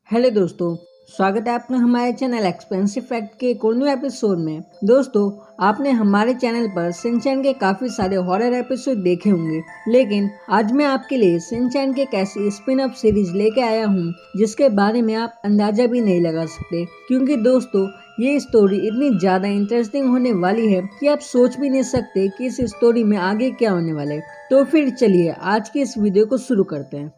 Hello दोस्तों, स्वागत है आपका हमारे चैनल एक्सपेंसिव फैक्ट के एक और न्यू एपिसोड में। दोस्तों, आपने हमारे चैनल पर शिनचैन के काफ़ी सारे हॉरर एपिसोड देखे होंगे, लेकिन आज मैं आपके लिए शिनचैन के एक ऐसी स्पिन ऑफ सीरीज लेके आया हूँ जिसके बारे में आप अंदाजा भी नहीं लगा सकते। क्योंकि दोस्तों, ये स्टोरी इतनी ज़्यादा इंटरेस्टिंग होने वाली है कि आप सोच भी नहीं सकते कि इस स्टोरी में आगे क्या होने वाला है। तो फिर चलिए आज की इस वीडियो को शुरू करते हैं।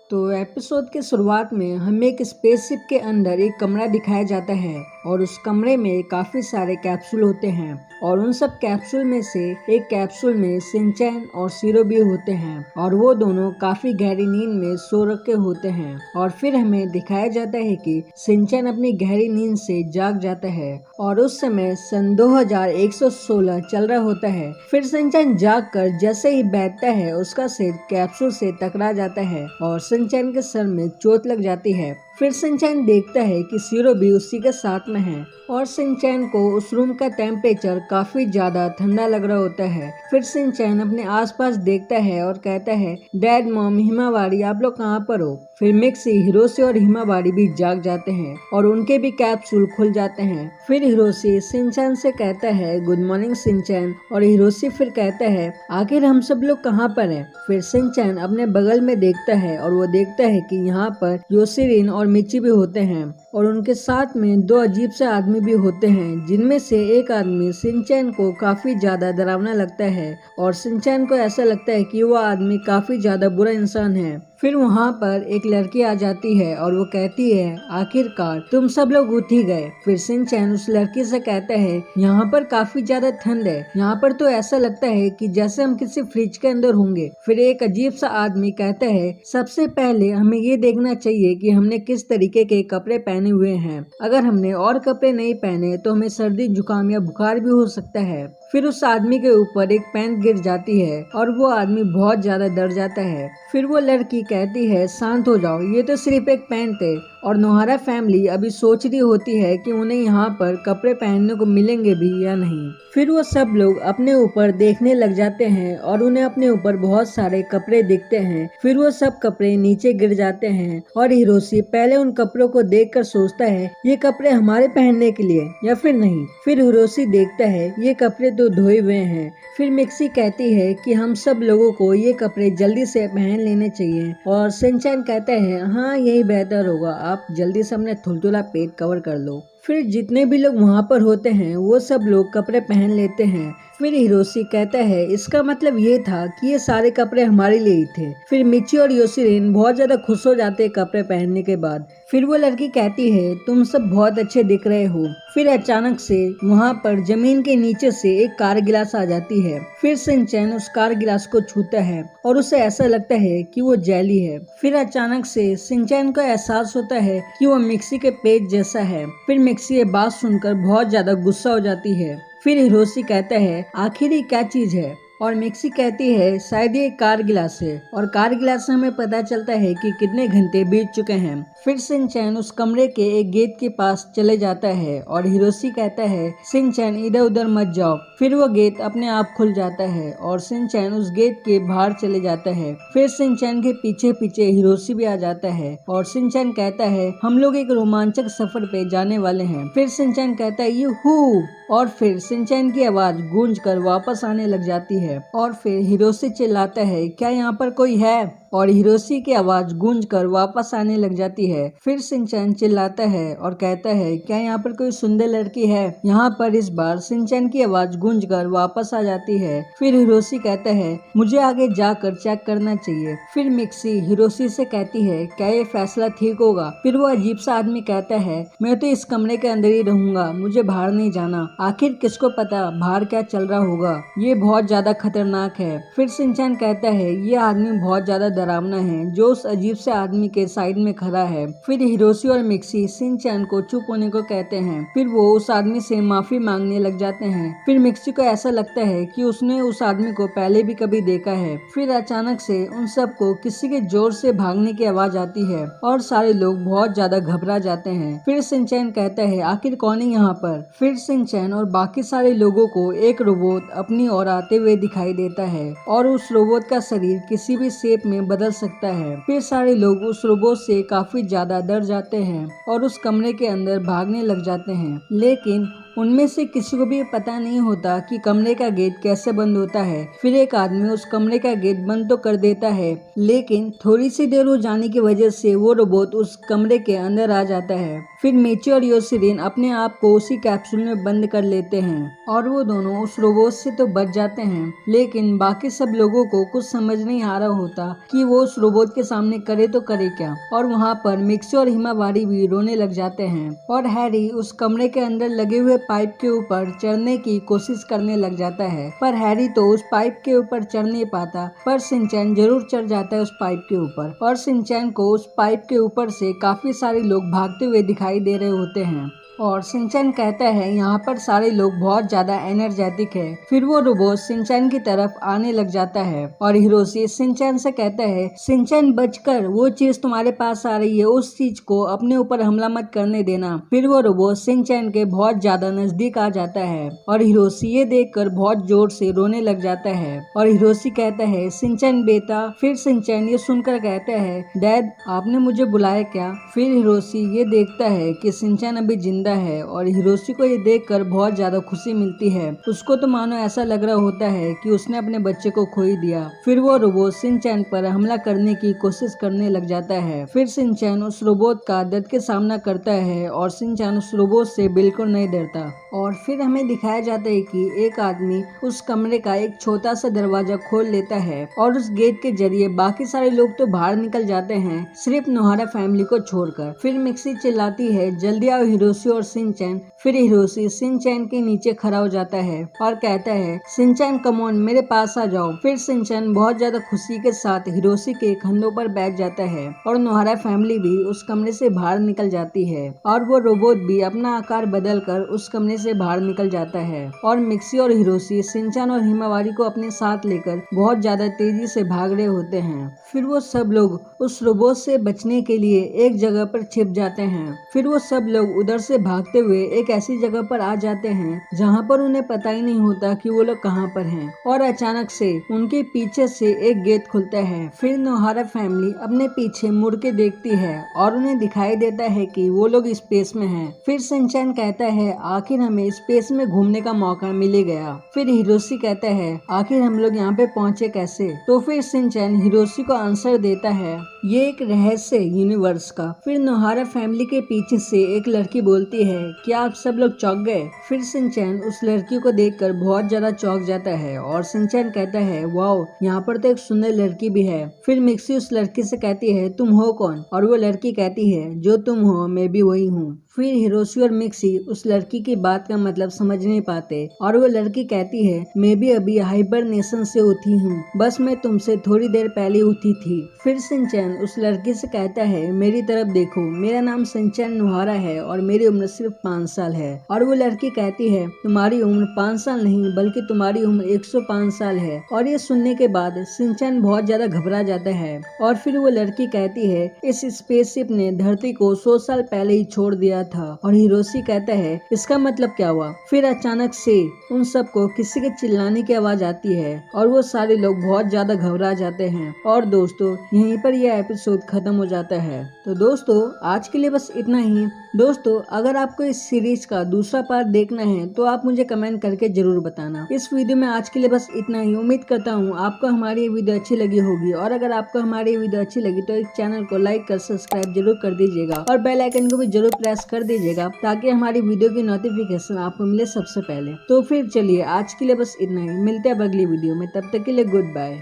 तो एपिसोड के शुरुआत में हमें एक स्पेसशिप के अंदर एक कमरा दिखाया जाता है और उस कमरे में काफ़ी सारे कैप्सूल होते हैं और उन सब कैप्सूल में से एक कैप्सूल में शिनचैन और शीरो भी होते हैं और वो दोनों काफ़ी गहरी नींद में सो रखे होते हैं। और फिर हमें दिखाया जाता है कि शिनचैन अपनी गहरी नींद से जाग जाता है और उस समय सन 2116 चल रहा होता है। फिर शिनचैन जाग कर जैसे ही बैठता है उसका सिर कैप्सूल से टकरा जाता है और शिनचैन के सर में चोट लग जाती है। फिर शिनचैन देखता है कि शीरो भी उसी के साथ में है और शिनचैन को उस रूम का टेम्परेचर काफी ज्यादा ठंडा लग रहा होता है। फिर शिनचैन अपने आसपास देखता है और कहता है, डैड, मॉम, हिमावारी, आप लोग कहाँ पर हो? फिर मिक्सी, हिरोशी और हिमावारी भी जाग जाते हैं और उनके भी कैप्सूल खुल जाते हैं। फिर हिरोशी शिनचैन से कहता है, गुड मॉर्निंग शिनचैन, और हिरोशी फिर कहता है, आखिर हम सब लोग कहाँ पर हैं? फिर शिनचैन अपने बगल में देखता है और वो देखता है कि यहाँ पर योशिरिन और मिची भी होते हैं और उनके साथ में दो अजीब से आदमी भी होते हैं, जिनमें से एक आदमी शिनचैन को काफी ज्यादा डरावना लगता है और शिनचैन को ऐसा लगता है कि वो आदमी काफी ज्यादा बुरा इंसान है। फिर वहाँ पर एक लड़की आ जाती है और वो कहती है, आखिरकार तुम सब लोग उठ ही गए। फिर शिनचैन उस लड़की से कहता है, यहाँ पर काफी ज्यादा ठंड है, यहाँ पर तो ऐसा लगता है कि जैसे हम किसी फ्रिज के अंदर होंगे। फिर एक अजीब सा आदमी कहता है, सबसे पहले हमें ये देखना चाहिए कि हमने किस तरीके के कपड़े पहने हुए हैं। अगर हमने और कपड़े नहीं पहने तो हमें सर्दी, जुकाम या बुखार भी हो सकता है। फिर उस आदमी के ऊपर एक पेन गिर जाती है और वो आदमी बहुत ज्यादा डर जाता है। फिर वो लड़की कहती है, शांत हो जाओ, ये तो सिर्फ एक पेन थे। और नोहारा फैमिली अभी सोच रही होती है कि उन्हें यहाँ पर कपड़े पहनने को मिलेंगे भी या नहीं। फिर वो सब लोग अपने ऊपर देखने लग जाते हैं और उन्हें अपने ऊपर बहुत सारे कपड़े दिखते हैं। फिर वो सब कपड़े नीचे गिर जाते हैं और हिरोशी पहले उन कपड़ों को देखकर सोचता है, ये कपड़े हमारे पहनने के लिए या फिर नहीं। फिर हिरोशी देखता है, ये कपड़े तो धोए हुए हैं। फिर मिक्सी कहती है कि हम सब लोगों को ये कपड़े जल्दी से पहन लेने चाहिए और शिनचैन कहता है, हाँ यही बेहतर होगा, आप जल्दी से अपने थुलथुला पेट कवर कर लो। फिर जितने भी लोग वहाँ पर होते हैं वो सब लोग कपड़े पहन लेते हैं। फिर हिरोशी कहता है, इसका मतलब ये था कि ये सारे कपड़े हमारे लिए ही थे। फिर मिची और योशिरिन बहुत ज्यादा खुश हो जाते हैं कपड़े पहनने के बाद। फिर वो लड़की कहती है, तुम सब बहुत अच्छे दिख रहे हो। फिर अचानक से वहाँ पर जमीन के नीचे से एक कार गिलास आ जाती है। फिर शिनचैन उस कार गिलास को छूता है और उसे ऐसा लगता है कि वो जैली है। फिर अचानक से शिनचैन को एहसास होता है कि वो मिक्सी के पेट जैसा है। फिर मिक्सी ये बात सुनकर बहुत ज्यादा गुस्सा हो जाती है। फिर हिरोशी कहता है, आखिर ये क्या चीज है? और मिक्सी कहती है, शायद ये कार गिलास है। और कार गिलास से हमें पता चलता है कि कितने घंटे बीत चुके हैं। फिर शिनचैन उस कमरे के एक गेट के पास चले जाता है और हिरोशी कहता है, शिनचैन इधर उधर मत जाओ। फिर वो गेट अपने आप खुल जाता है और शिनचैन उस गेट के बाहर चले जाता है। फिर शिनचैन के पीछे पीछे हिरोशी भी आ जाता है और शिनचैन कहता है, हम लोग एक रोमांचक सफर पे जाने वाले हैं। फिर शिनचैन कहता है, यूहू, और फिर शिनचैन की आवाज गूंज कर वापस आने लग जाती है। और फिर हिरोशी चिल्लाता है, क्या यहाँ पर कोई है? और हिरोशी की आवाज गूंज कर वापस आने लग जाती है। फिर शिनचैन चिल्लाता है और कहता है, क्या यहाँ पर कोई सुंदर लड़की है? यहाँ पर इस बार शिनचैन की आवाज गूंज कर वापस आ जाती है। फिर हिरोशी कहता है, मुझे आगे जाकर चेक करना चाहिए। फिर मिक्सी हिरोशी से कहती है, क्या ये फैसला ठीक होगा? फिर वो अजीब सा आदमी कहता है, मैं तो इस कमरे के अंदर ही रहूंगा, मुझे बाहर नहीं जाना। आखिर किसको पता बाहर क्या चल रहा होगा, ये बहुत ज्यादा खतरनाक है। फिर शिनचैन कहता है, ये आदमी बहुत ज्यादा डरावना है जो उस अजीब से आदमी के साइड में खड़ा है। फिर हिरोशी और मिक्सी शिनचैन को चुप होने को कहते हैं। फिर वो उस आदमी से माफी मांगने लग जाते हैं। फिर मिक्सी को ऐसा लगता है कि उसने उस आदमी को पहले भी कभी देखा है। फिर अचानक से उन सबको किसी के जोर से भागने की आवाज आती है और सारे लोग बहुत ज्यादा घबरा जाते हैं। फिर शिनचैन कहता है आखिर कौन है यहाँ पर। फिर शिनचैन और बाकी सारे लोगों को एक रोबोट अपनी ओर आते हुए दिखाई देता है और उस रोबोट का शरीर किसी भी शेप में बदल सकता है। फिर सारे लोग उस रोबोट से काफी ज्यादा डर जाते हैं और उस कमरे के अंदर भागने लग जाते हैं, लेकिन उनमें से किसी को भी पता नहीं होता कि कमरे का गेट कैसे बंद होता है। फिर एक आदमी उस कमरे का गेट बंद तो कर देता है, लेकिन थोड़ी सी देर हो जाने की वजह से वो रोबोट उस कमरे के अंदर आ जाता है। फिर मिची और योशिरिन अपने आप को उसी कैप्सूल में बंद कर लेते हैं और वो दोनों उस रोबोट से तो बच जाते हैं, लेकिन बाकी सब लोगों को कुछ समझ नहीं आ रहा होता कि वो उस रोबोट के सामने करे तो करे क्या। और वहाँ पर मिक्सी और हिमावारी भी रोने लग जाते हैं और हैरी उस कमरे के अंदर लगे हुए पाइप के ऊपर चढ़ने की कोशिश करने लग जाता है, पर हैरी तो उस पाइप के ऊपर चढ़ नहीं पाता, पर शिनचैन जरूर चढ़ जाता है उस पाइप के ऊपर और शिनचैन को उस पाइप के ऊपर से काफी सारे लोग भागते हुए दिखाई दे रहे होते हैं और शिनचैन कहता है यहाँ पर सारे लोग बहुत ज्यादा एनर्जेटिक है। फिर वो रोबोट शिनचैन की तरफ आने लग जाता है और हिरोशी शिनचैन से कहता है शिनचैन बचकर, वो चीज तुम्हारे पास आ रही है, उस चीज को अपने ऊपर हमला मत करने देना। फिर वो रोबोट शिनचैन के बहुत ज्यादा नजदीक आ जाता है और हिरोशी ये देखकर बहुत जोर से रोने लग जाता है और हिरोशी कहता है शिनचैन बेटा। फिर शिनचैन ये सुनकर कहता है डैड आपने मुझे बुलाया क्या। फिर हिरोशी ये देखता है कि शिनचैन अभी जिंदा है और हिरोशी को ये देखकर बहुत ज्यादा खुशी मिलती है। उसको तो मानो ऐसा लग रहा होता है कि उसने अपने बच्चे को खो ही दिया। फिर वो रोबोट शिनचैन पर हमला करने की कोशिश करने लग जाता है। फिर शिनचैन उस रोबोट का दर्द के सामना करता है और शिनचैन उस रोबोट से बिल्कुल नहीं डरता। और फिर हमें दिखाया जाता है कि एक आदमी उस कमरे का एक छोटा सा दरवाजा खोल लेता है और उस गेट के जरिए बाकी सारे लोग तो बाहर निकल जाते हैं, सिर्फ नोहारा फैमिली को छोड़कर। फिर मिक्सी चिल्लाती है जल्दी आओ हिरोशी और शिनचैन। फिर हिरोशी शिनचैन के नीचे खड़ा हो जाता है और कहता है शिनचैन कम ऑन मेरे पास आ जाओ। फिर शिनचैन बहुत ज्यादा खुशी के साथ हिरोशी के कंधों पर बैठ जाता है और नोहारा फैमिली भी उस कमरे से बाहर निकल जाती है और वो रोबोट भी अपना आकार बदल कर उस कमरे से बाहर निकल जाता है और मिक्सी और हिरोशी शिनचैन और हिमावारी को अपने साथ लेकर बहुत ज्यादा तेजी से भाग रहे होते हैं। फिर वो सब लोग उस रोबोट से बचने के लिए एक जगह पर छिप जाते हैं। फिर वो सब लोग उधर से भागते हुए एक ऐसी जगह पर आ जाते हैं जहाँ पर उन्हें पता ही नहीं होता कि वो लोग कहाँ पर हैं और अचानक से उनके पीछे से एक गेट खुलता है। फिर नोहारा फैमिली अपने पीछे मुड़ के देखती है और उन्हें दिखाई देता है कि वो लोग स्पेस में हैं। फिर शिनचैन कहता है आखिर हमें स्पेस में घूमने का मौका मिल गया। फिर हिरोशी कहता है आखिर हम लोग यहाँ पे पहुँचे कैसे। तो फिर शिनचैन हिरोशी को आंसर देता है ये एक रहस्य यूनिवर्स का। फिर नोहारा फैमिली के पीछे से एक लड़की बोलती है क्या आप सब लोग चौंक गए। फिर शिनचैन उस लड़की को देखकर बहुत ज्यादा चौंक जाता है और शिनचैन कहता है वाओ यहाँ पर तो एक सुंदर लड़की भी है। फिर मिक्सी उस लड़की से कहती है तुम हो कौन, और वो लड़की कहती है जो तुम हो मैं भी वही हूँ। फिर हिरोशी और मिक्सी उस लड़की की बात का मतलब समझ नहीं पाते और वो लड़की कहती है मैं भी अभी हाइबरनेशन से उठी हूँ, बस मैं तुमसे थोड़ी देर पहले उठी थी। फिर शिनचैन उस लड़की से कहता है मेरी तरफ देखो, मेरा नाम शिनचैन नोहारा है और मेरी उम्र सिर्फ 5 साल है। और वो लड़की कहती है तुम्हारी उम्र 5 साल नहीं बल्कि तुम्हारी उम्र 105 साल है। और ये सुनने के बाद शिनचैन बहुत ज्यादा घबरा जाता है और फिर वो लड़की कहती है इस स्पेसशिप ने धरती को 100 साल पहले ही छोड़ दिया था। और हिरोशी कहता है इसका मतलब क्या हुआ। फिर अचानक से उन सबको किसी के चिल्लाने की आवाज आती है और वो सारे लोग बहुत ज्यादा घबरा जाते हैं। और दोस्तों यहीं पर यह एपिसोड खत्म हो जाता है। तो दोस्तों आज के लिए बस इतना ही। दोस्तों अगर आपको इस सीरीज का दूसरा पार्ट देखना है तो आप मुझे कमेंट करके जरूर बताना। इस वीडियो में आज के लिए बस इतना ही। उम्मीद करता हूँ आपको हमारी ये वीडियो अच्छी लगी होगी और अगर आपको हमारी ये वीडियो अच्छी लगी तो इस चैनल को लाइक कर सब्सक्राइब जरूर कर दीजिएगा और बेल आइकन को भी जरूर प्रेस कर दीजिएगा ताकि हमारी वीडियो की नोटिफिकेशन आपको मिले सबसे पहले। तो फिर चलिए आज के लिए बस इतना ही, मिलते हैं अगली वीडियो में, तब तक के लिए गुड बाय।